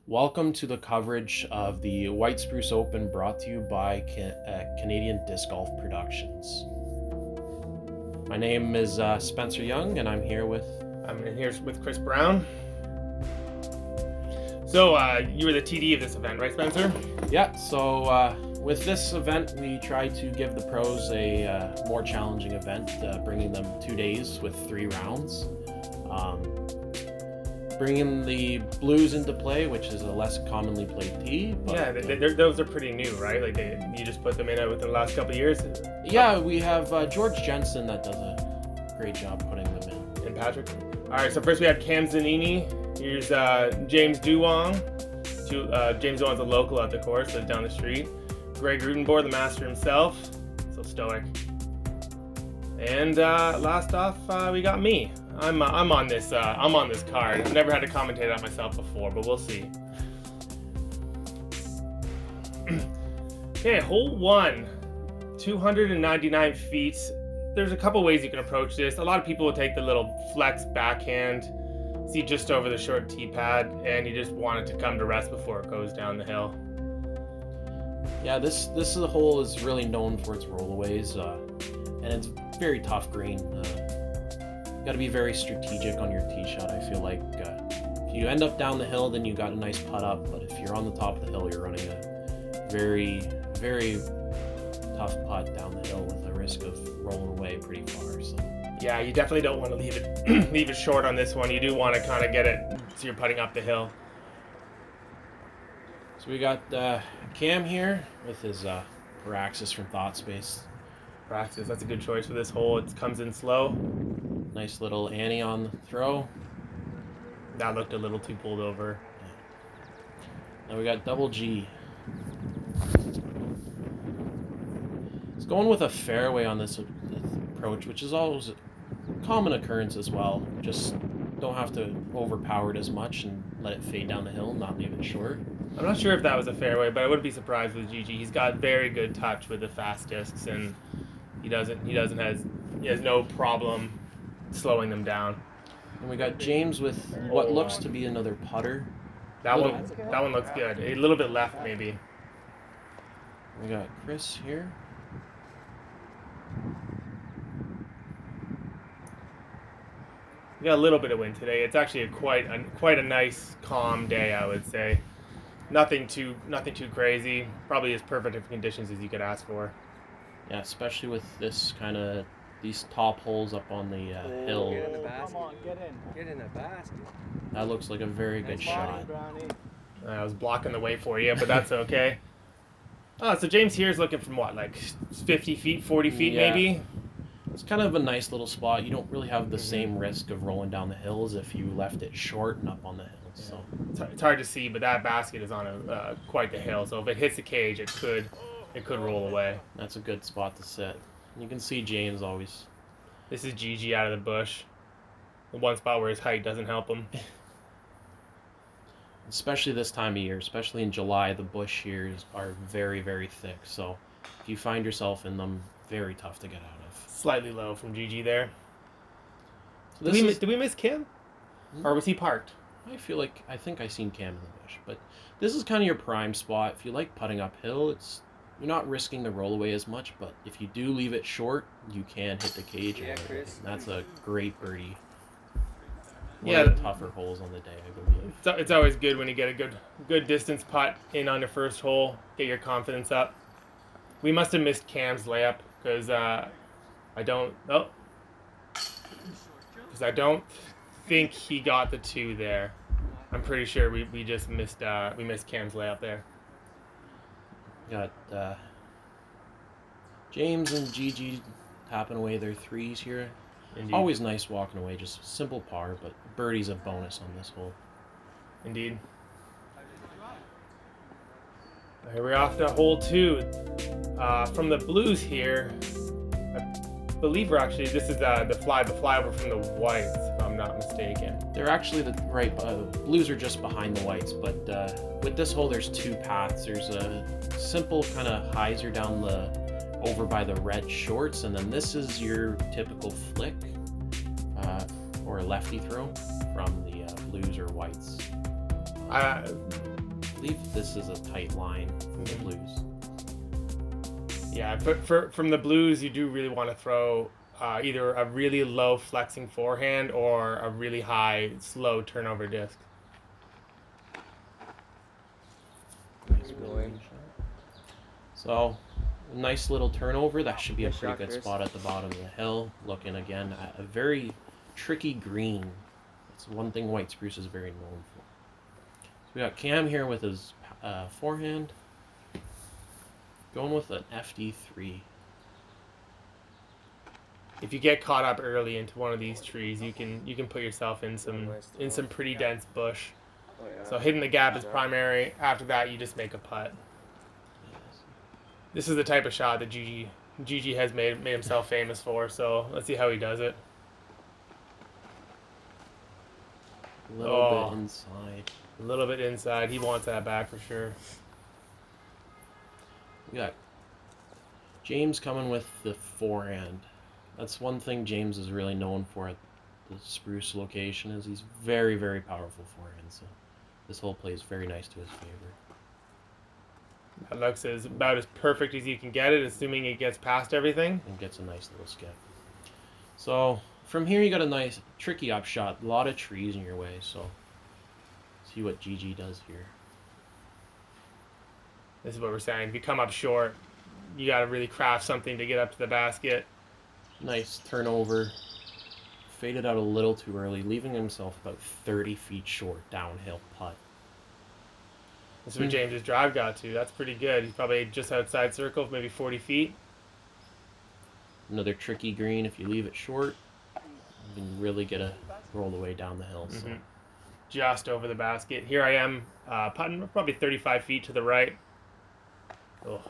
Welcome to the coverage of the White Spruce Open brought to you by Canadian Disc Golf Productions. My name is Spencer Young, and I'm here with Chris Brown. So you were the TD of this event, right, Spencer? Yeah, so with this event, we try to give the pros a more challenging event, bringing them 2 days with 3 rounds. Bringing the blues into play, which is a less commonly played tee. But, yeah, those are pretty new, right? Like you just put them in within the last couple of years. Yeah, we have George Jensen that does a great job putting them in. And Patrick. All right, so first we have Cam Zanini. Here's James Duong. James Duong's a local at the course, lives down the street. Grootenboer, the master himself, so stoic. And last off, we got me. I'm on this card. I've never had to commentate on myself before, but we'll see. Okay, hole 1, 299 feet. There's a couple ways you can approach this. A lot of people will take the little flex backhand, see just over the short tee pad, and you just want it to come to rest before it goes down the hill. Yeah, this hole is really known for its rollaways, and it's very tough green. Got to be very strategic on your tee shot. I feel like if you end up down the hill, then you got a nice putt up. But if you're on the top of the hill, you're running a very, very tough putt down the hill with a risk of rolling away pretty far. So yeah, you definitely don't want to leave it short on this one. You do want to kind of get it so you're putting up the hill. So we got Cam here with his Paraxis from Thought Space. Paraxis, that's a good choice for this hole. It comes in slow. Nice little Annie on the throw. That looked a little too pulled over. Now we got double G. It's going with a fairway on this approach, which is always a common occurrence as well. Just don't have to overpower it as much and let it fade down the hill, not leave it short. I'm not sure if that was a fairway, but I wouldn't be surprised with GG. He's got very good touch with the fast discs, and he has no problem slowing them down. And we got James with what looks to be another putter. That one looks good. A little bit left, maybe. We got Chris here. We got a little bit of wind today. It's actually quite a nice, calm day, I would say. Nothing too crazy. Probably as perfect of conditions as you could ask for. Yeah, especially with this kind of these top holes up on the hill. Get in the basket. Come on, get in the basket. That looks like a very good shot. I was blocking the way for you, but that's okay. Oh, so James here is looking from what, like 50 feet, 40 feet maybe? It's kind of a nice little spot. You don't really have the same risk of rolling down the hills if you left it short and up on the hill. So it's hard to see, but that basket is on quite the hill. So if it hits the cage, it could roll away. That's a good spot to sit. You can see James always. This is GG out of the bush. The one spot where his height doesn't help him. Especially this time of year, especially in July, the bush here are very, very thick. So if you find yourself in them, very tough to get out of. Slightly low from GG there. So did we miss Kim? Or was he parked? I think I seen Cam in the bush. But this is kind of your prime spot. If you like putting uphill, you're not risking the rollaway as much, but if you do leave it short, you can hit the cage. Yeah, Chris. That's a great birdie. One of the tougher holes on the day, I believe. It's always good when you get a good distance putt in on your first hole, get your confidence up. We must have missed Cam's layup because I don't think he got the 2 there. I'm pretty sure we just missed Cam's layup there. Got James and Gigi tapping away their 3s here. Indeed. Always nice walking away, just simple par, but birdie's a bonus on this hole. Indeed. Here we're off to hole 2. From the blues here, I believe this is the flyover from the whites, if I'm not mistaken. They're actually the right, blues are just behind the whites, but with this hole there's 2 paths. There's a simple kind of hyzer down over by the red shorts, and then this is your typical flick or a lefty throw from the blues or whites. believe this is a tight line from the Blues. Yeah, from the Blues, you do really want to throw either a really low flexing forehand or a really high slow turnover disc. Nice mid-range shot. So, a nice little turnover. That should be a Nice pretty shot, good Chris. spot at the bottom of the hill. Looking again at a very tricky green. It's one thing White Spruce is very known for. So we got Cam here with his forehand. Going with an FD3. If you get caught up early into one of these trees, you can put yourself in some pretty dense bush. Oh, yeah. So hitting the gap is primary. After that, you just make a putt. This is the type of shot that Gigi has made himself famous for. So let's see how he does it. A little bit inside. A little bit inside. He wants that back for sure. We got James coming with the forehand. That's one thing James is really known for at the Spruce location, is he's very, very powerful forehand. So this hole plays very nice to his favor. That looks about as perfect as you can get it, assuming it gets past everything. And gets a nice little skip. So from here you got a nice tricky upshot. A lot of trees in your way, so see what Gigi does here. This is what we're saying. If you come up short, you got to really craft something to get up to the basket. Nice turnover. Faded out a little too early, leaving himself about 30 feet short downhill putt. This is where James's drive got to. That's pretty good. He's probably just outside circle, maybe 40 feet. Another tricky green. If you leave it short, you can really get a roll the way down the hill. So. Just over the basket. Here I am putting probably 35 feet to the right. Oh,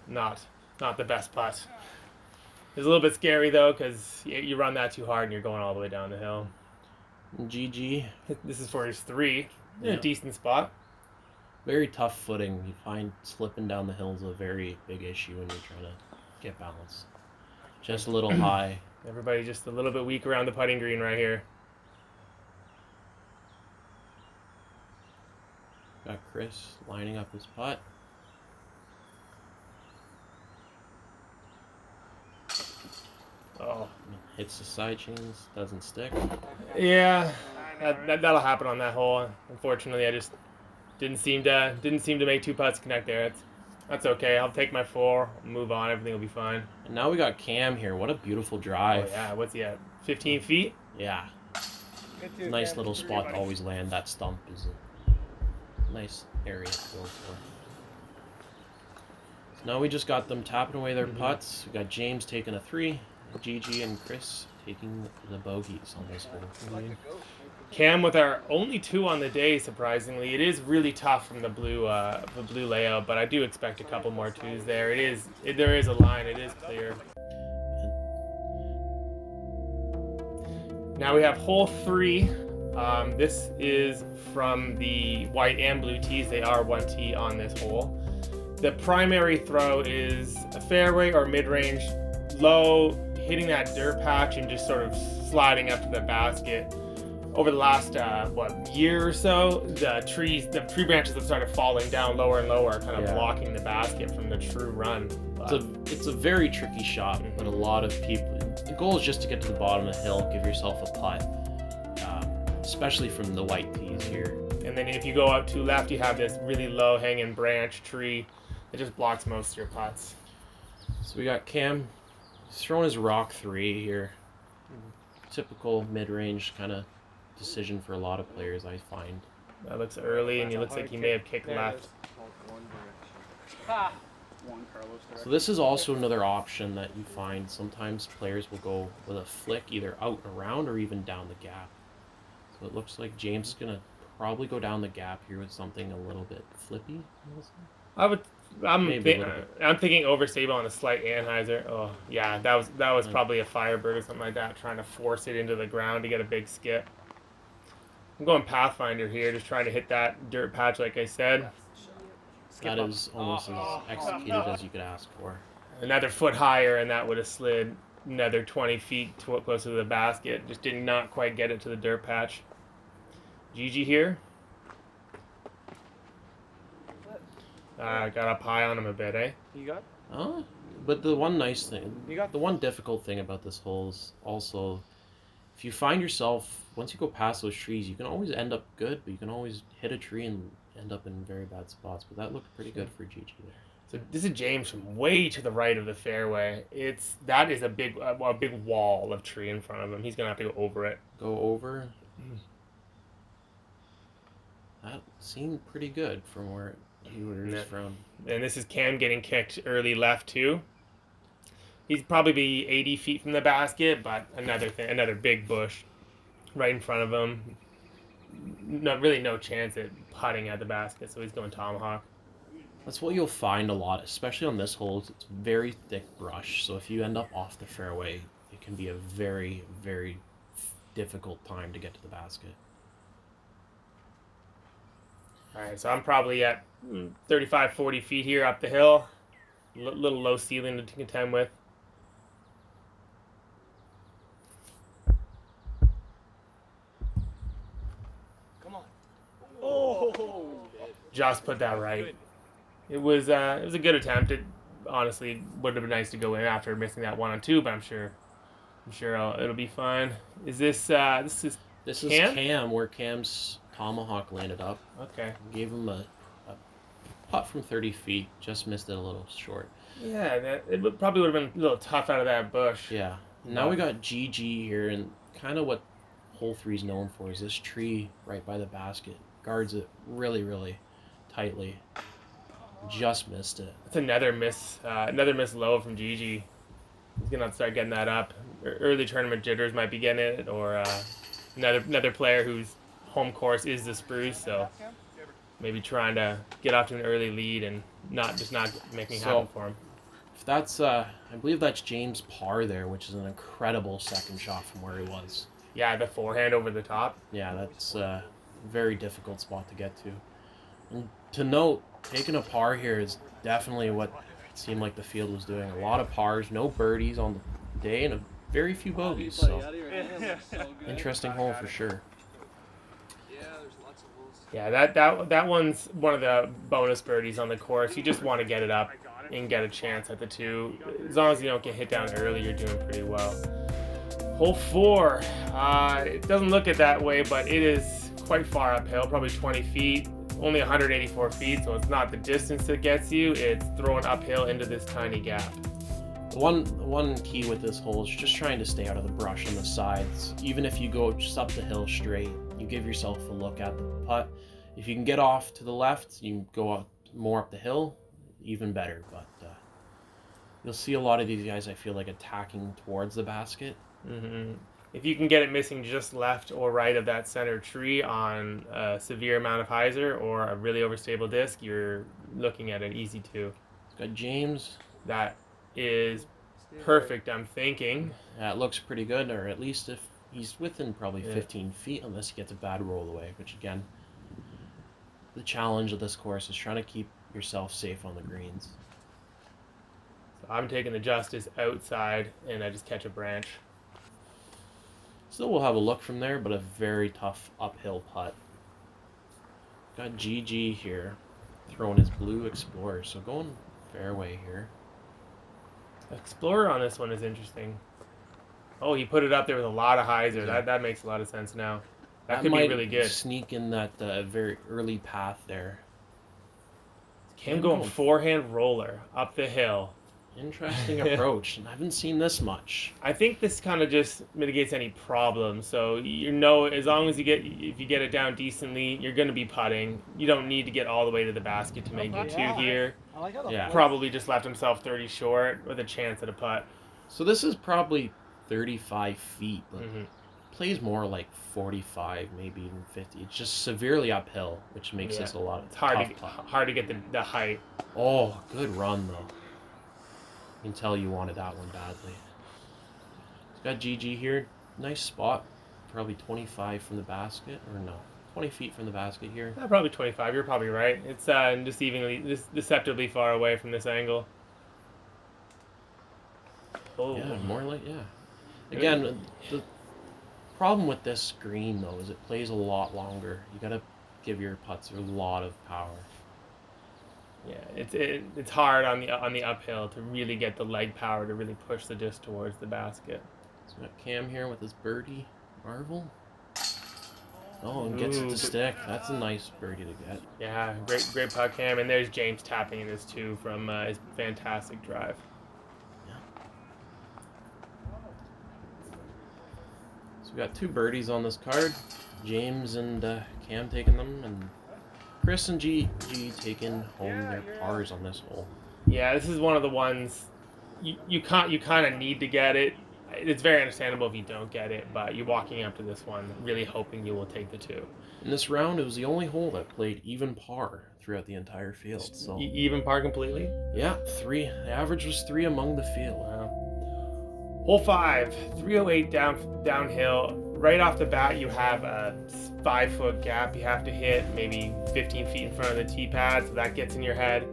not the best putt. It's a little bit scary though, because you run that too hard and you're going all the way down the hill. GG. This is for his 3. Yeah. A decent spot. Very tough footing. You find slipping down the hill is a very big issue when you're trying to get balance. Just a little high. Everybody just a little bit weak around the putting green right here. Got Chris lining up his putt. Oh, Hits the side chains, doesn't stick. yeah, that'll happen on that hole. Unfortunately, I just didn't seem to make 2 putts connect there. That's okay. I'll take my 4, move on. Everything will be fine. And now we got Cam here. What a beautiful drive. Oh yeah, what's he at? 15 feet. Yeah. Good Nice Cam. little spot to always land. That stump is a nice area to go for. So now we just got them tapping away their putts. We got James taking a 3, Gigi and Chris taking the bogeys on this hole. Cam with our only 2 on the day, surprisingly. It is really tough from the blue layout, but I do expect a couple more 2s there. There is a line. It is clear. Now we have hole 3. This is from the white and blue tees. They are 1 tee on this hole. The primary throw is a fairway or mid-range, low, hitting that dirt patch and just sort of sliding up to the basket. Over the last year or so, the tree branches have started falling down lower and lower, kind of blocking the basket from the true run. It's a very tricky shot, but a lot of people. The goal is just to get to the bottom of the hill, give yourself a putt, especially from the white tees here. And then if you go out to left, you have this really low hanging branch tree that just blocks most of your putts. So we got Cam. He's throwing his rock 3 here. Typical mid-range kind of decision for a lot of players, I find. That looks early, and he looks like he may have kicked left. So this is also another option that you find. Sometimes players will go with a flick either out and around or even down the gap. So it looks like James is going to probably go down the gap here with something a little bit flippy. I'm thinking overstable on a slight Anheuser. Oh yeah, that was probably a Firebird or something like that, trying to force it into the ground to get a big skip. I'm going Pathfinder here, just trying to hit that dirt patch like I said. That is almost as executed as you could ask for. Another foot higher and that would have slid another 20 feet closer to the basket. Just did not quite get it to the dirt patch. Gigi here. Got up high on him a bit, eh? You got? Oh, but the one nice thing, You got? the one difficult thing about this hole is also, if you find yourself, once you go past those trees, you can always end up good, but you can always hit a tree and end up in very bad spots. But that looked pretty good for GG there. So this is James from way to the right of the fairway. That is a big wall of tree in front of him. He's gonna have to go over it. Go over. That seemed pretty good from where he was Yeah. from. And this is Cam getting kicked early left too. He'd probably be 80 feet from the basket, but another big bush right in front of him. No chance at putting at the basket, so he's going tomahawk. That's what you'll find a lot, especially on this hole. It's very thick brush, so if you end up off the fairway, it can be a very, very difficult time to get to the basket. All right, so I'm probably at 35, 40 feet here up the hill. Little low ceiling to contend with. Come on. Oh. Just put that right. It was a good attempt. It honestly would have been nice to go in after missing that 1-on-2, but I'm sure it'll be fine. Is this This Cam? is Cam, where Cam's tomahawk landed up. okay? Gave him a putt from 30 feet, just missed it a little short. Yeah, probably would have been a little tough out of that bush. Yeah. Now we got GG here, and kind of what hole 3 is known for is this tree right by the basket. Guards it really, really tightly. Just missed it. That's another miss low from Gigi. He's gonna have to start getting that up. Early tournament jitters might be getting it, or another player whose home course is the Spruce, so maybe trying to get off to an early lead and not making it happen for him. If that's, I believe that's James Parr there, which is an incredible second shot from where he was. Yeah, the forehand over the top. Yeah, that's a very difficult spot to get to. And to note, taking a par here is definitely what it seemed like the field was doing. A lot of pars, no birdies on the day, and very few bogeys. So interesting hole for sure. Yeah, that one's one of the bonus birdies on the course. You just want to get it up and get a chance at the 2. As long as you don't get hit down early, you're doing pretty well. Hole 4. It doesn't look it that way, but it is quite far uphill, probably 20 feet. Only 184 feet, so it's not the distance that gets you. It's throwing uphill into this tiny gap. One key with this hole is just trying to stay out of the brush on the sides. Even if you go just up the hill straight, you give yourself a look at the putt. If you can get off to the left, you go up more up the hill, even better. But you'll see a lot of these guys, I feel like, attacking towards the basket. Mm-hmm. If you can get it missing just left or right of that center tree on a severe amount of hyzer or a really overstable disc, you're looking at an easy 2. Got James. That is perfect, I'm thinking. It looks pretty good, or at least if he's within probably 15 feet, unless he gets a bad roll away, which again, the challenge of this course is trying to keep yourself safe on the greens. So I'm taking the Justice outside, and I just catch a branch. Still, we'll have a look from there, but a very tough uphill putt. Got GG here, throwing his blue Explorer, so going fairway here. Explorer on this one is interesting. Oh, he put it up there with a lot of hyzer. Yeah. That makes a lot of sense now. That could might be really good. Sneak in that very early path there. Him going forehand roller up the hill. Interesting approach. I haven't seen this much. I think this kind of just mitigates any problem. So as long as if you get it down decently, you're going to be putting. You don't need to get all the way to the basket to make your 2 here. I like how Yeah. Probably just left himself 30 short with a chance at a putt. So this is probably 35 feet, but Mm-hmm. plays more like 45, maybe even 50. It's just severely uphill, which makes this a lot. It's hard to get the height. Oh, good run though. You can tell you wanted that one badly. It's got GG here. Nice spot. Probably 25 from the basket, or no, 20 feet from the basket here. Probably 25. You're probably right. It's deceptively far away from this angle. Oh. Yeah, more like, yeah. Again, the problem with this green though is it plays a lot longer. You gotta give your putts a lot of power. Yeah, it's hard on the uphill to really get the leg power to really push the disc towards the basket. So we got Cam here with his birdie marvel. Oh, and gets it to stick. That's a nice birdie to get. Yeah, great putt, Cam. And there's James tapping in this too from his fantastic drive. Yeah. So we got 2 birdies on this card. James and Cam taking them, and Chris and G taking home their pars on this hole. Yeah, this is one of the ones you kind of need to get it. It's very understandable if you don't get it, but you're walking up to this one really hoping you will take the 2. In this round, it was the only hole that played even par throughout the entire field. So Even par completely? yeah, 3. The average was 3 among the field. Wow. Hole 5, 308 downhill. Right off the bat, you have a 5-foot gap you have to hit, maybe 15 feet in front of the tee pad, so that gets in your head.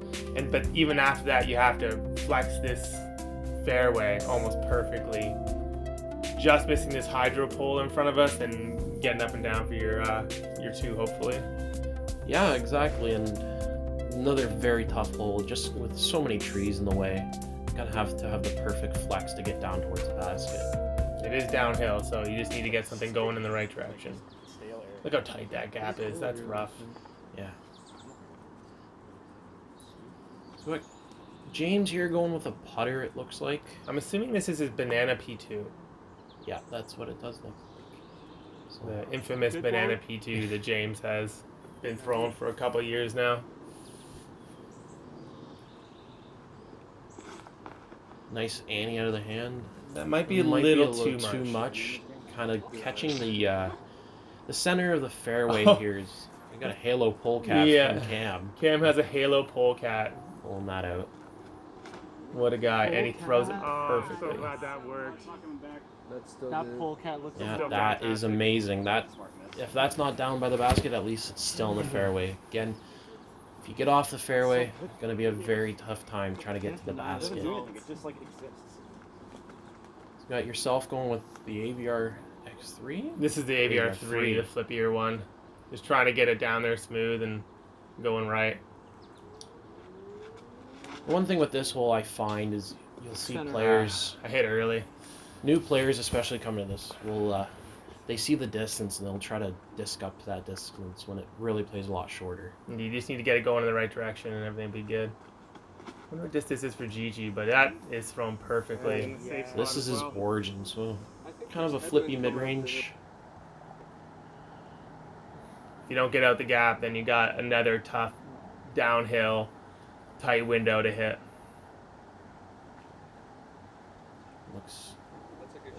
But even after that, you have to flex this fairway almost perfectly. Just missing this hydro pole in front of us and getting up and down for your 2, hopefully. Yeah, exactly. And another very tough hole, just with so many trees in the way. Gotta have to have the perfect flex to get down towards the basket. It is downhill, so you just need to get something going in the right direction. Look how tight that gap is. That's rough. Yeah. So what, James here going with a putter, it looks like. I'm assuming this is his banana P2. Yeah, that's what it does look like. So, The infamous banana P2 that James has been throwing for a couple years now. nice Annie out of the hand. That might be a Might little, be a little too much. Kind of catching the center of the fairway here is. I got a halo polecat from Cam. Cam has a halo polecat. Pulling that out. What a guy, and he throws it perfectly. So glad that worked. That polecat looks Yeah, still that is fantastic. amazing. That if that's not down by the basket, at least it's still in the fairway. Again, if you get off the fairway, it's gonna be a very tough time trying to get to the basket. You It just like exists. got yourself going with the AVR X3. This is the AVR3, AVR3. the flippier one. Just trying to get it down there smooth and going right. The one thing with this hole I find is you'll see Center. players, I hit early. new players especially coming to this, will they see the distance and they'll try to disc up to that distance when it really plays a lot shorter. And you just need to get it going in the right direction and everything will be good. I wonder what distance is for Gigi, but that is thrown perfectly. This is his origin, so kind of a flippy mid-range. If you don't get out the gap, then you got another tough downhill, tight window to hit. Looks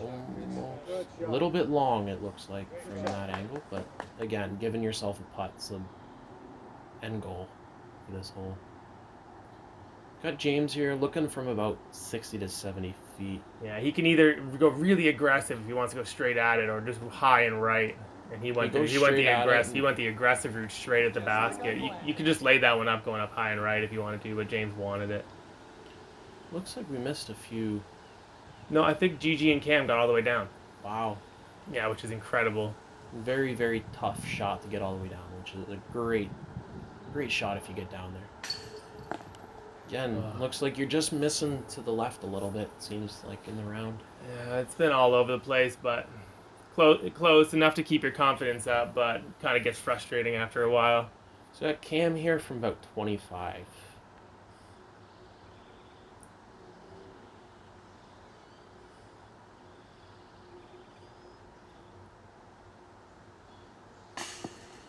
almost a little bit long, it looks like, from that angle, but again, giving yourself a putt's the end goal for this hole. Got James here looking from about 60 to 70 feet. Yeah, he can either go really aggressive if he wants to go straight at it, or just high and right. And he went goes the straight at it aggressive. and- He went the aggressive route straight at the basket. You could just lay that one up, going up high and right if you wanted to, but James wanted it. Looks like we missed a few. No, I think Gigi and Cam got all the way down. Wow. Yeah, which is incredible. Very, very tough shot to get all the way down, which is a great shot if you get down there. Again, looks like you're just missing to the left a little bit, seems like, in the round. Yeah, it's been all over the place, but close enough to keep your confidence up, but kind of gets frustrating after a while. So I got Cam here from about 25.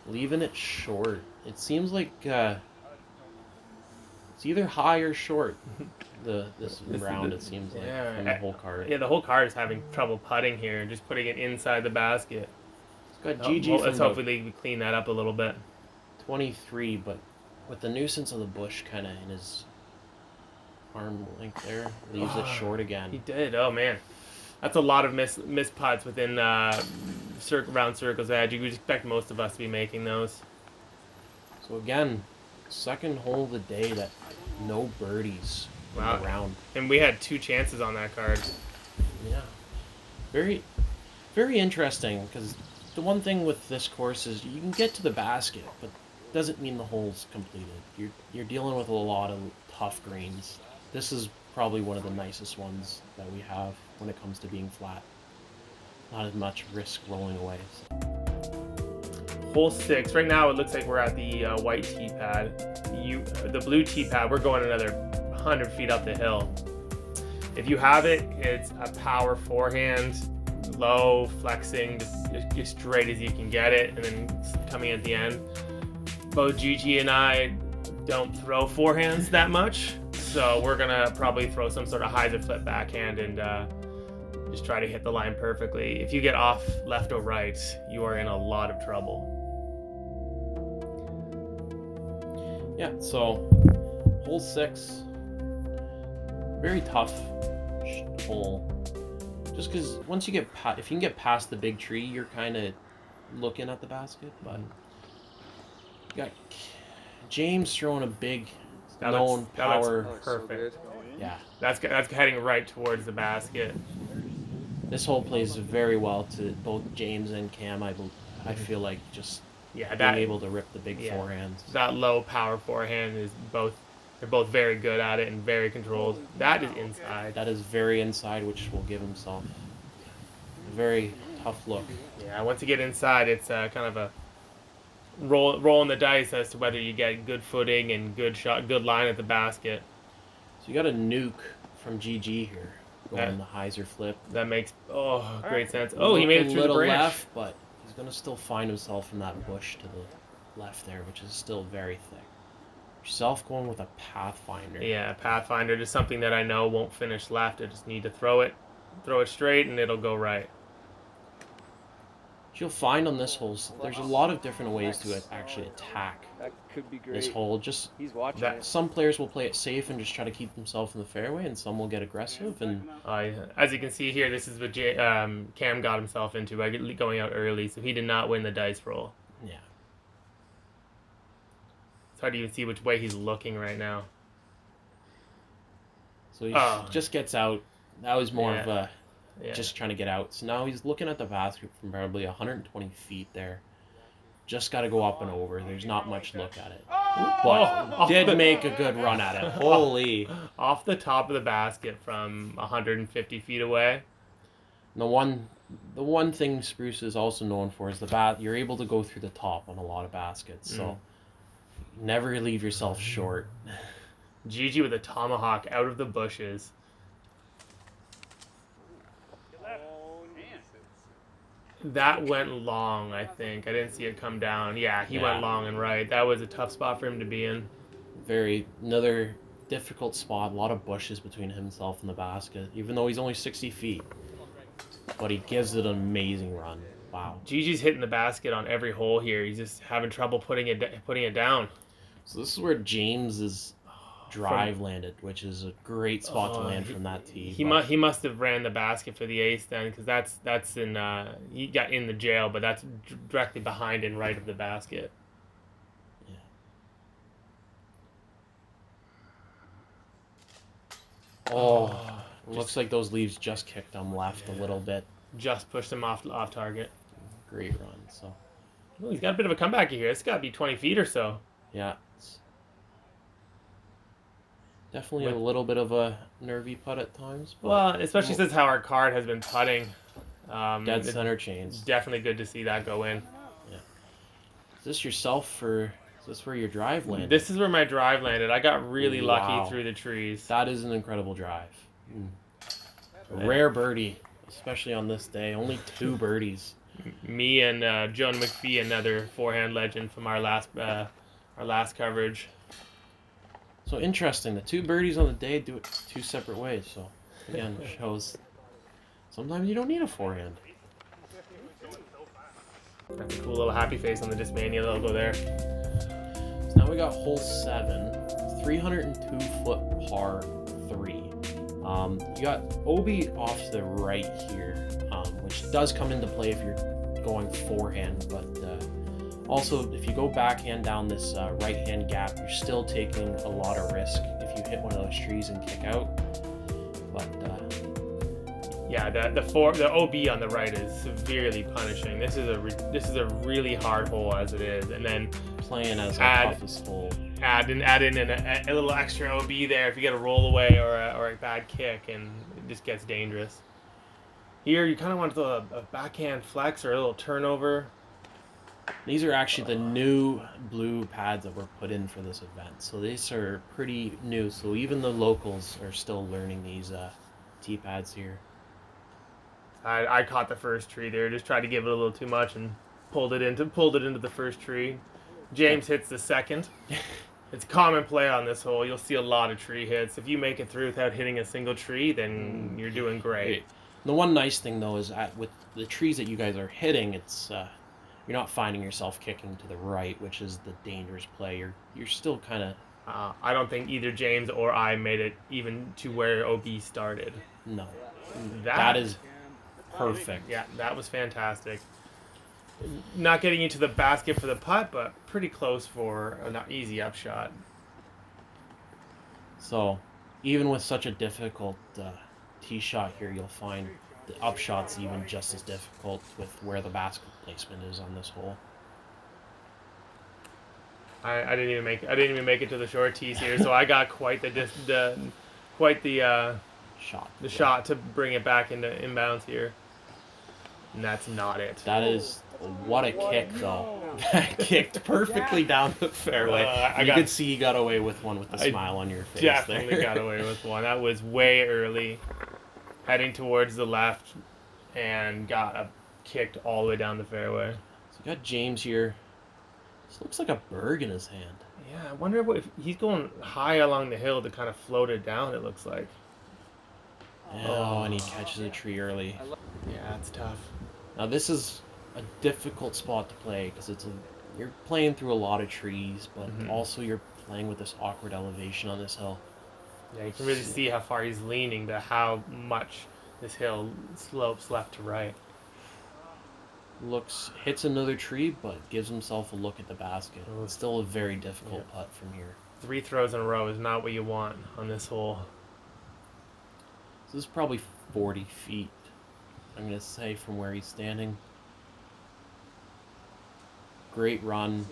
Leaving it short. It seems like it's either high or short. This round, it seems like, yeah, from the whole card. Yeah, the whole card is having trouble putting here, just putting it inside the basket. It's got GG Let's from hopefully we clean that up a little bit. 23, but with the nuisance of the bush kind of in his arm length there, leaves it short He again. did. Oh man, that's a lot of missed putts within round circle's edge. You would expect most of us to be making those. So again, second hole of the day that no birdies in Wow. the round. And we had 2 chances on that card. Yeah, very, very interesting, because the one thing with this course is you can get to the basket, but doesn't mean the hole's completed. You're dealing with a lot of tough greens. This is probably one of the nicest ones that we have when it comes to being flat. Not as much risk rolling away. So. Hole 6. Right now it looks like we're at the white tee pad. The blue tee pad, we're going another 100 feet up the hill. If you have it, it's a power forehand, low, flexing, just as straight as you can get it, and then coming at the end. Both Gigi and I don't throw forehands that much, so we're gonna probably throw some sort of hyzer flip backhand and just try to hit the line perfectly. If you get off left or right, you are in a lot of trouble. Yeah, so hole 6, very tough hole. Just because once you get if you can get past the big tree, you're kind of looking at the basket. But you got James throwing a big known power. Perfect. Yeah, That's heading right towards the basket. this hole plays very well to both James and Cam. I feel like just Yeah, being able to rip the big forehands. That low power forehand is they're both very good at it and very controlled. That is inside. That is very inside, which will give himself a very tough look. Yeah, once you get inside, it's kind of a rolling the dice as to whether you get good footing and good shot, good line at the basket. So you got a nuke from GG here, going the hyzer flip. That makes great sense. Oh, he made it through the little branch. left, but he's gonna still find himself in that bush to the left there, which is still very thick. Yourself going with a Pathfinder. Yeah, Pathfinder, just something that I know won't finish left. I just need to throw it straight, and it'll go right. What you'll find on this hole, there's a lot of different ways to actually attack That could be great. this hole. Just He's watching that- it. some players will play it safe and just try to keep themselves in the fairway, and some will get aggressive. And As you can see here, this is what Cam got himself into by going out early, so he did not win the dice roll. yeah, It's hard to even see which way he's looking right now. so he just gets out. That was more of a Yeah. just trying to get out. So now he's looking at the basket from probably 120 feet there. Just got to go up and over. There's not much look at it. But did make a good run at it. Holy. Off the top of the basket from 150 feet away. The one thing Spruce is also known for is you're able to go through the top on a lot of baskets. So never leave yourself short. Gigi with a tomahawk out of the bushes. That went long, I think. I didn't see it come down. Yeah, he went long and right. That was a tough spot for him to be in. Another difficult spot. A lot of bushes between himself and the basket, even though he's only 60 feet. But he gives it an amazing run. Wow. Gigi's hitting the basket on every hole here. He's just having trouble putting it down. So this is where James's drive landed, which is a great spot to land from that tee. He must have ran the basket for the ace then, because that's in he got in the jail, but that's directly behind and right of the basket. Yeah. Looks like those leaves just kicked him left a little bit. Just pushed him off target. Great run. So Well, he's got a bit of a comeback here. It's got to be 20 feet or so. yeah. It's definitely a little bit of a nervy putt at times. But Well, especially since how our card has been putting. dead center chains. It's definitely good to see that go in. Is this yourself or is this where your drive landed? This is where my drive landed. I got really Wow. lucky through the trees. That is an incredible drive. A rare birdie, especially on this day. Only 2 birdies. Me and Joan McPhee, another forehand legend from our last coverage. So interesting. The 2 birdies on the day do it 2 separate ways. So again, shows sometimes you don't need a forehand. That's a cool little happy face on the Discmania logo there. So now we got hole 7, 302-foot par 3. You got Obi off to the right here, which does come into play if you're going forehand, but also if you go backhand down this right-hand gap, you're still taking a lot of risk if you hit one of those trees and kick out. But Yeah, the OB on the right is severely punishing. This is a really hard hole as it is, and then Playing as a toughest hole. add in a little extra OB there if you get a roll away or a bad kick, and it just gets dangerous. Here you kind of want a backhand flex or a little turnover. These are actually the new blue pads that were put in for this event, so these are pretty new. So even the locals are still learning these tee pads here. I caught the first tree there, just tried to give it a little too much and pulled it into the first tree. James hits the second. It's common play on this hole. You'll see a lot of tree hits. If you make it through without hitting a single tree, then you're doing great. The one nice thing though is with the trees that you guys are hitting, it's you're not finding yourself kicking to the right, which is the dangerous play. You're still kind of. I don't think either James or I made it even to where OB started. No, that is perfect. Yeah, that was fantastic. Not getting you to the basket for the putt, but pretty close for an easy upshot. So, even with such a difficult tee shot here, you'll find the upshot's even just as difficult with where the basket placement is on this hole. I didn't even make it to the short tees here, so I got quite the shot to bring it back into inbounds here. And that's not it. That is, what a kick though. That kicked perfectly down the fairway. You could see you got away with one with a smile on your face. Definitely got away with one. That was way early, heading towards the left, and got kicked all the way down the fairway. So you got James here. This looks like a berg in his hand. Yeah, I wonder if he's going high along the hill to kind of float it down, it looks like. Oh, and he catches a tree early. Yeah, it's tough. Now this is a difficult spot to play because you're playing through a lot of trees, but also you're playing with this awkward elevation on this hill. Yeah, you can really see how far he's leaning to how much this hill slopes left to right. Hits another tree, but gives himself a look at the basket. It's still a very difficult putt from here. 3 throws in a row is not what you want on this hole. So this is probably 40 feet, I'm going to say, from where he's standing. Great run.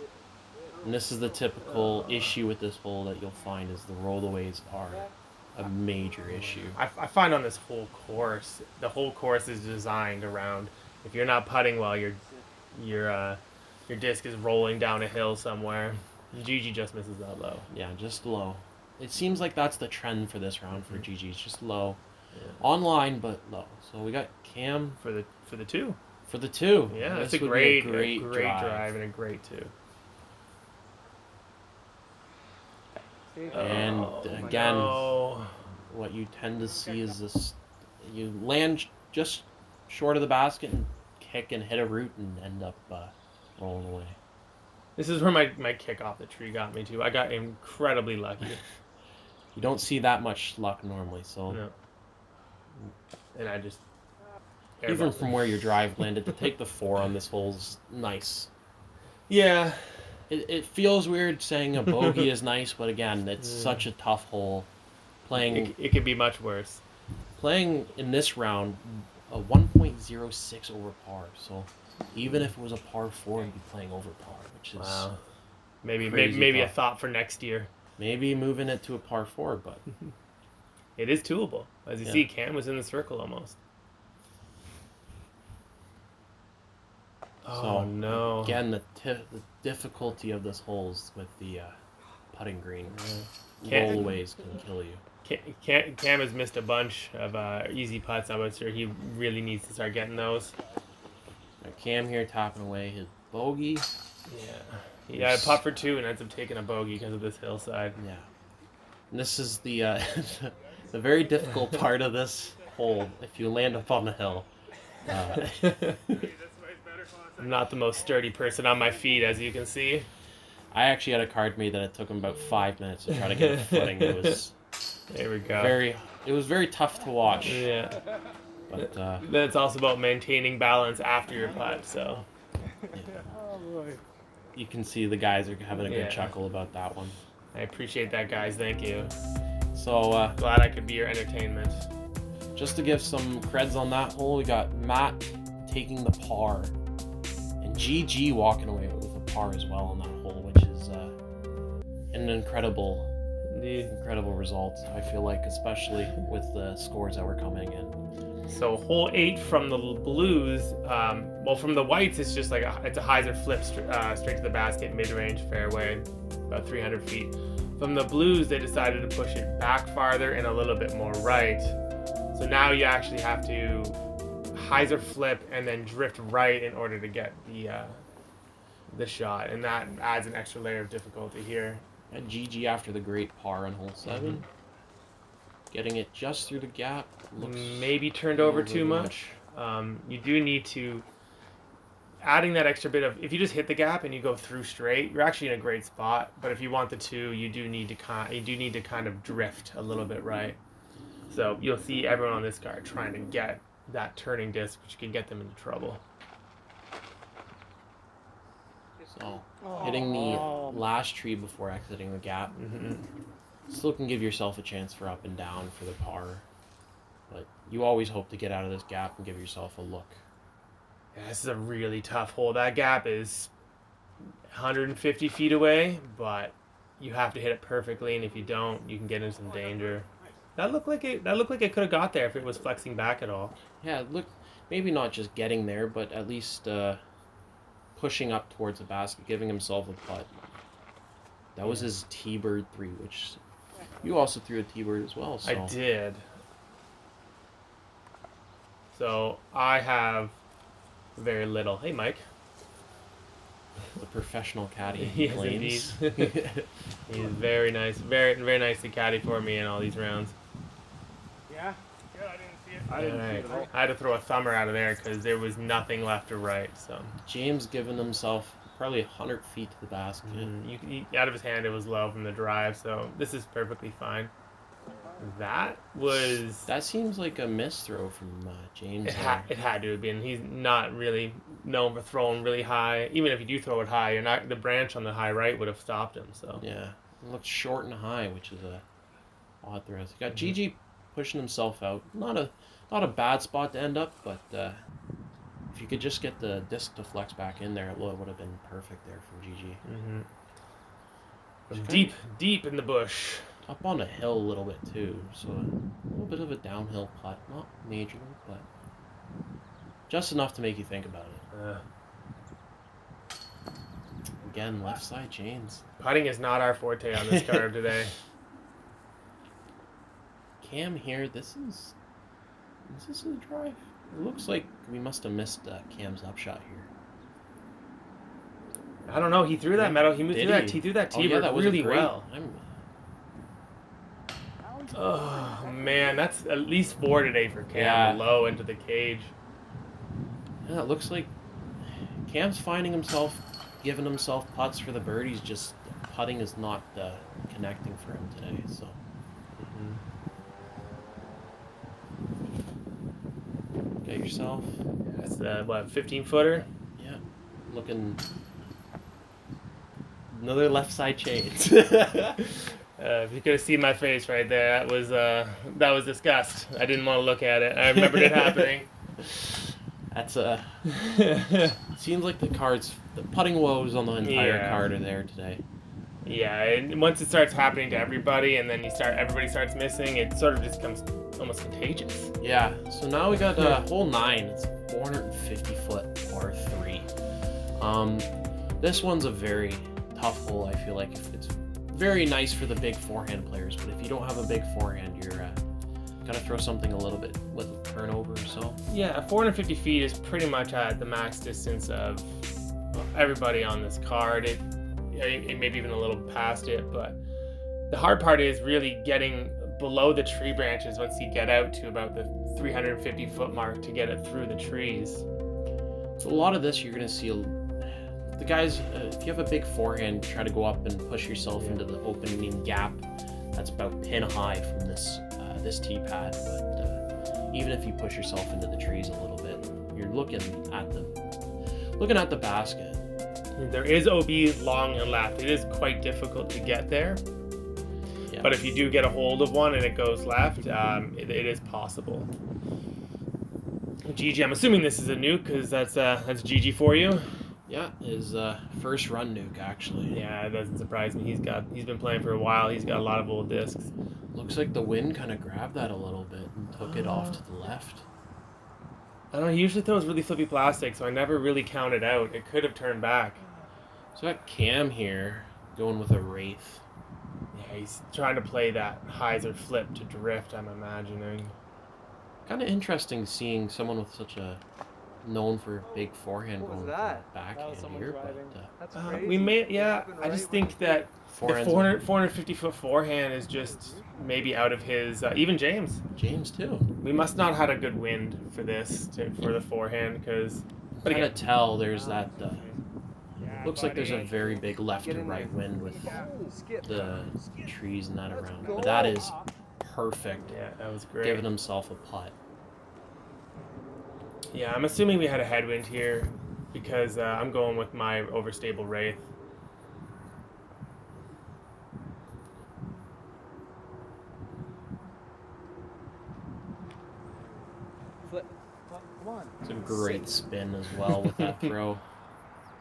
And this is the typical issue with this hole that you'll find is the rollaways are a major issue. I find on this whole course, the whole course is designed around, if you're not putting well, your disc is rolling down a hill somewhere. GG just misses that low. Yeah, just low. It seems like that's the trend for this round for GG. It's just low. Yeah. Online, but low. So we got Cam for the 2. For the 2. Yeah, that's a great drive and a great 2. And again, what you tend to see is this: you land just short of the basket and kick and hit a root and end up rolling away. This is where my kick off the tree got me to. I got incredibly lucky. You don't see that much luck normally, so. No. And I just. Even from where your drive landed, to take the 4 on this hole is nice. Yeah. It feels weird saying a bogey is nice, but again, it's such a tough hole. It could be much worse. Playing in this round, a 1.06 over par. So even if it was a par 4, you'd be playing over par, which is maybe a thought for next year. Maybe moving it to a par 4, but it is doable. As you see, Cam was in the circle almost. So, no. Again, the difficulty of this hole is with the putting green. Rollaways can kill you. Cam has missed a bunch of easy putts. I'm sure he really needs to start getting those. Cam here tapping away his bogey. Yeah. He had a putt for 2 and ends up taking a bogey because of this hillside. Yeah. And this is the the very difficult part of this hole if you land up on the hill. I'm not the most sturdy person on my feet, as you can see. I actually had a card made that it took him about 5 minutes to try to get a footing. It was there we go. It was very tough to watch. Yeah. But then it's also about maintaining balance after your putt. So. Yeah. You can see the guys are having a good chuckle about that one. I appreciate that, guys. Thank you. So glad I could be your entertainment. just to give some creds on that hole, we got Matt taking the par, and GG walking away with a par as well on that hole, which is an incredible result. I feel like, especially with the scores that were coming in. So hole 8 from the blues, from the whites, it's just like it's a hyzer flip straight to the basket, mid-range fairway, about 300 feet. From the blues, they decided to push it back farther and a little bit more right. So now you actually have to hyzer flip and then drift right in order to get the shot, and that adds an extra layer of difficulty here. And GG after the great par on hole 7. Mm-hmm. Getting it just through the gap. Looks maybe turned over too much. You do need to adding that extra bit of, if you just hit the gap and you go through straight, you're actually in a great spot. But if you want the 2, you do need to kind of drift a little bit right. So you'll see everyone on this card trying to get that turning disc, which can get them into trouble. So hitting the last tree before exiting the gap. Still can give yourself a chance for up and down for the par, but you always hope to get out of this gap and give yourself a look. Yeah, this is a really tough hole. That gap is 150 feet away, but you have to hit it perfectly, and if you don't, you can get in some danger. That looked like it could have got there if it was flexing back at all. Yeah, look, maybe not just getting there, but at least pushing up towards the basket, giving himself a putt. That was his T-bird 3, which you also threw a T-bird as well. So. I did. So I have very little. Hey, Mike. The professional caddy. Yes, indeed. He's very nice. Very, very nice to caddy for me in all these rounds. Yeah? Good, I didn't see it. I didn't see it at all. I had to throw a thumber out of there because there was nothing left to right. So James giving himself probably 100 feet to the basket. Out of his hand, it was low from the drive. So this is perfectly fine. That seems like a miss throw from James. It had to have been. He's not really known for throwing really high. Even if you do throw it high, the branch on the high right would have stopped him. So yeah, it looks short and high, which is a odd throw. So got GG pushing himself out. Not a bad spot to end up, but if you could just get the disc to flex back in there, it would have been perfect there from GG. Mm-hmm. Deep in the bush. Up on a hill a little bit too, so a little bit of a downhill putt, not majorly, but just enough to make you think about it. Again, left side chains. Putting is not our forte on this card today. Cam here, this is a drive. It looks like we must have missed Cam's upshot here. I don't know. He threw that metal. He threw that T-bird really well. Oh man, that's at least 4 today for Cam. Yeah. Low into the cage. Yeah, it looks like Cam's finding himself, giving himself putts for the birdies. Just putting is not connecting for him today. So. Get yourself. That's 15-footer. Yeah, looking. Another left side chains. If you could have seen my face right there, that was disgust. I didn't want to look at it. I remembered it happening. That's seems like the putting woes on the entire card are there today. Yeah, and once it starts happening to everybody, and then everybody starts missing, it sort of just becomes almost contagious. Yeah. So now we got hole 9. It's 450 foot par 3. This one's a very tough hole. I feel like it's very nice for the big forehand players, but if you don't have a big forehand, you're gotta throw something a little bit with a turnover or so. Yeah, 450 feet is pretty much at the max distance of everybody on this card. It maybe even a little past it, but the hard part is really getting below the tree branches once you get out to about the 350 foot mark to get it through the trees. So a lot of this you're gonna see the guys, if you have a big forehand, try to go up and push yourself into the opening gap. That's about pin high from this tee pad. But even if you push yourself into the trees a little bit, you're looking at the basket. There is OB long and left. It is quite difficult to get there. Yeah. But if you do get a hold of one and it goes left, it is possible. GG, I'm assuming this is a nuke because that's GG for you. Yeah, his first run nuke actually. Yeah, it doesn't surprise me. He's been playing for a while. He's got a lot of old discs. Looks like the wind kind of grabbed that a little bit and took it off to the left. I don't know. He usually throws really flippy plastic, so I never really counted out. It could have turned back. So I got Cam here going with a Wraith. Yeah, he's trying to play that hyzer flip to drift, I'm imagining. Kind of interesting seeing someone with such a known for big forehand What was going that? for backhand That was someone here, driving. but That's crazy. We may, yeah. Flipping I right just when think that the forehand's 450 foot forehand is just maybe out of his. Even James. James too. We must not had a good wind for this for the forehand because. But I again, gotta tell there's that. Yeah, Looks like there's a buddy. very big left Get to in right there. wind with Skip. the trees and that around. go. But that is perfect. yeah, that was great. Giving himself a putt. Yeah, I'm assuming we had a headwind here because I'm going with my overstable Wraith. Flip. Come on. It's a great spin as well with that throw.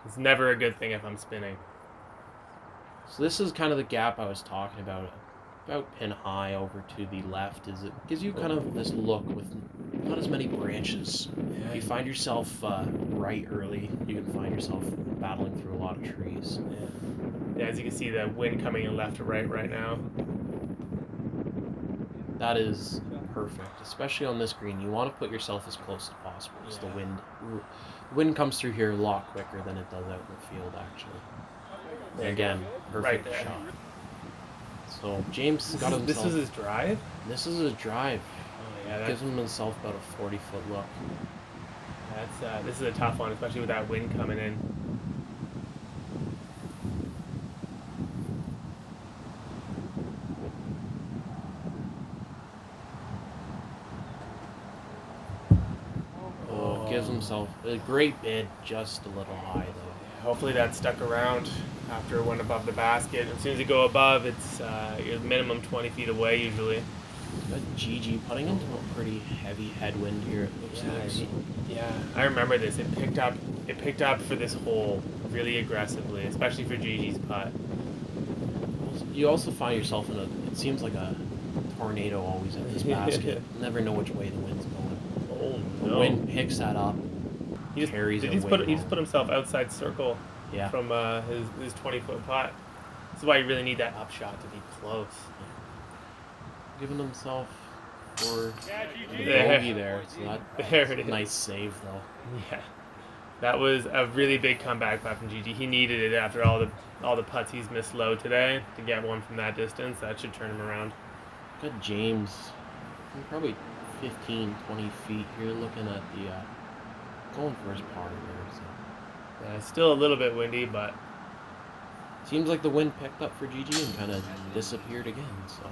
It's never a good thing if I'm spinning. So this is kind of the gap I was talking about pin high over to the left. Is it gives you kind of this look with not as many branches. If you find yourself right early, you can find yourself battling through a lot of trees. Yeah, as you can see, the wind coming in left to right now. That is perfect, especially on this green. You want to put yourself as close as possible. So the wind comes through here a lot quicker than it does out in the field, actually. And again, perfect Right there. shot. So James got himself. This is his drive? This is his drive. Oh, yeah, Gives himself about a 40-foot look. this is a tough one, especially with that wind coming in. Oh, gives himself a great bid, just a little high though. Hopefully that stuck around after it went above the basket. As soon as you go above, it's you're minimum 20 feet away usually. Got GG putting into a pretty heavy headwind here. It looks like. Yeah, I remember this. It picked up for this hole really aggressively, especially for Gigi's putt. You also find yourself in a. It seems like a tornado always at this basket. Never know which way the wind's going. Oh The no! wind picks that up. He just, carries he it just way put he home. just put himself outside circle Yeah. from his 20-foot putt. This is why you really need that upshot to be close. Giving himself for Yeah, the GG. bogey there. So There it that's is. a nice save though. Yeah, that was a really big comeback putt from Gigi. He needed it after all the putts he's missed low today to get one from that distance. That should turn him around. Got James, probably 15, 20 feet here, looking at the going for his par there. So Yeah, it's still a little bit windy, but seems like the wind picked up for GG and kind of disappeared again. So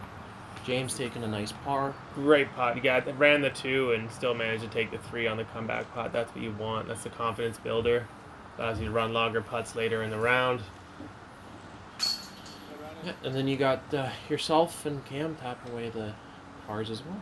James taking a nice par. great putt. He ran the 2 and still managed to take the 3 on the comeback putt. That's what you want. That's the confidence builder. Allows you to run longer putts later in the round. Yeah, and then you got yourself and Cam tapping away the pars as well.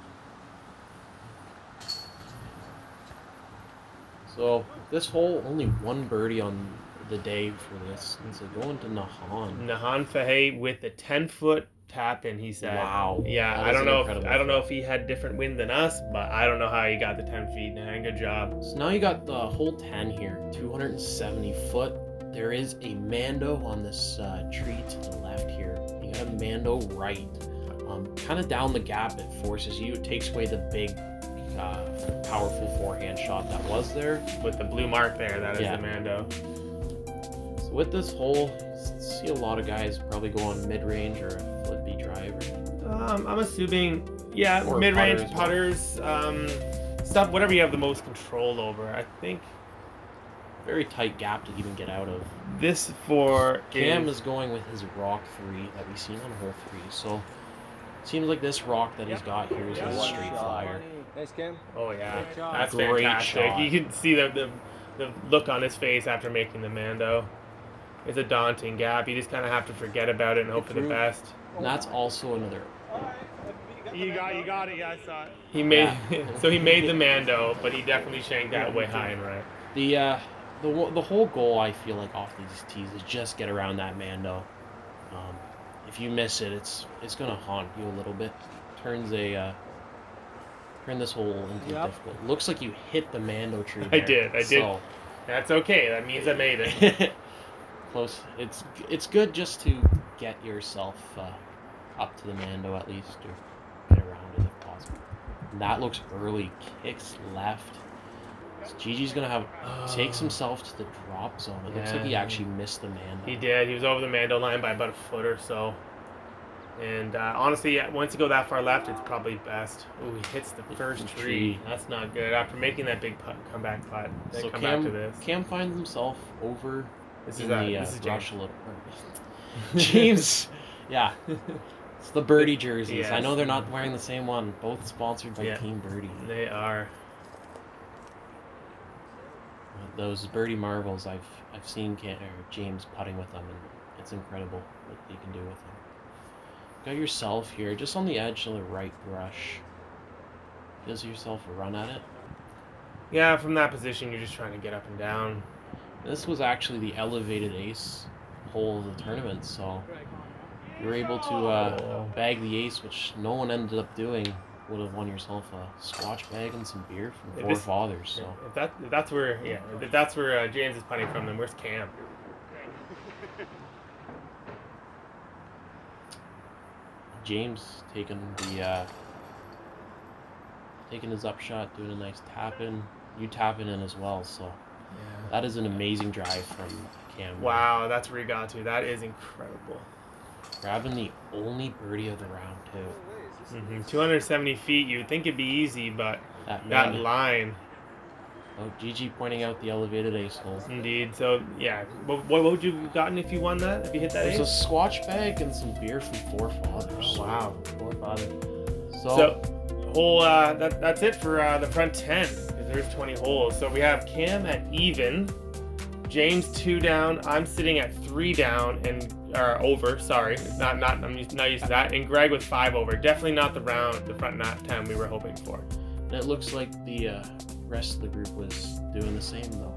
So this hole, only one birdie on the day for this, and so going to Nahan. Nahan Fahey with the 10-foot tap in, he said. Wow. Yeah, That I is don't an know. incredible I don't know if he had different wind than us, but I don't know how he got the 10 feet. Nahan, good job. So now you got the hole 10 here, 270 foot. There is a Mando on this tree to the left here. You got a Mando right. Kind of down the gap, it forces you. It takes away the big, powerful forehand shot that was there. With the blue mark there, that is Yeah. the Mando. So with this hole, you see a lot of guys probably go on mid-range or a flippy driver. I'm assuming, yeah, Or mid-range putters, putters, stuff, whatever you have the most control over. I think Very tight gap to even get out of. this for Cam is going with his rock 3 that we've seen on hole 3. So seems like this rock that he's got here is his straight flyer. Nice, Cam. Oh yeah, Good job. that's Great fantastic. shot. You can see the look on his face after making the Mando. It's a daunting gap. You just kind of have to forget about it and hope for the best. And that's also another. You got it. Yeah, I saw it. He made so he made the Mando, but he definitely shanked that way high and right. The whole goal, I feel like, off these tees is just get around that Mando. If you miss it, it's gonna haunt you a little bit. Turn this hole into difficult. Looks like you hit the Mando tree there. I did. So, That's okay. That means I made it. close. It's good just to get yourself up to the Mando at least, or get around it if possible. And that looks early. Kicks left. So Gigi's gonna takes himself to the drop zone. It looks like he actually missed the Mando. He did. He was over the Mando line by about a foot or so. And honestly, once you go that far left, it's probably best. Oh, he hits the first tree. That's not good. After making that big comeback putt, then So come back to this. Cam finds himself over This in is the rush a little. James, yeah, it's the birdie jerseys. Yes. I know they're not wearing the same one. Both sponsored by Team Birdie. They are. Those birdie marbles, I've seen James putting with them, and it's incredible what you can do with them. Got yourself here, just on the edge of the right brush. Gives yourself a run at it. Yeah, from that position, you're just trying to get up and down. This was actually the elevated ace hole of the tournament, so you were able to bag the ace, which no one ended up doing. Would have won yourself a Scotch bag and some beer from Four Fathers. So If that's where James is putting from, then where's Cam? James taking his upshot, doing a nice tap in. You tapping in as well, so that is an amazing drive from Cam. Wow, that's where he got to. That is incredible. Grabbing the only birdie of the round too. 270 feet. You'd think it'd be easy, but that man. line. Oh, Gigi pointing out the elevated ace hole. Indeed. So yeah, what would you have gotten if you won that? If you hit that There's ace? a Squatch bag and some beer from Four Fathers. Oh, wow. Four Fathers. So whole that's it for the front 10, because there's 20 holes. So we have Cam at even, James 2 down, I'm sitting at 3 down and over. Sorry, I'm not used to that. And Greg with 5 over. Definitely not the front 10 we were hoping for. And it looks like the rest of the group was doing the same though.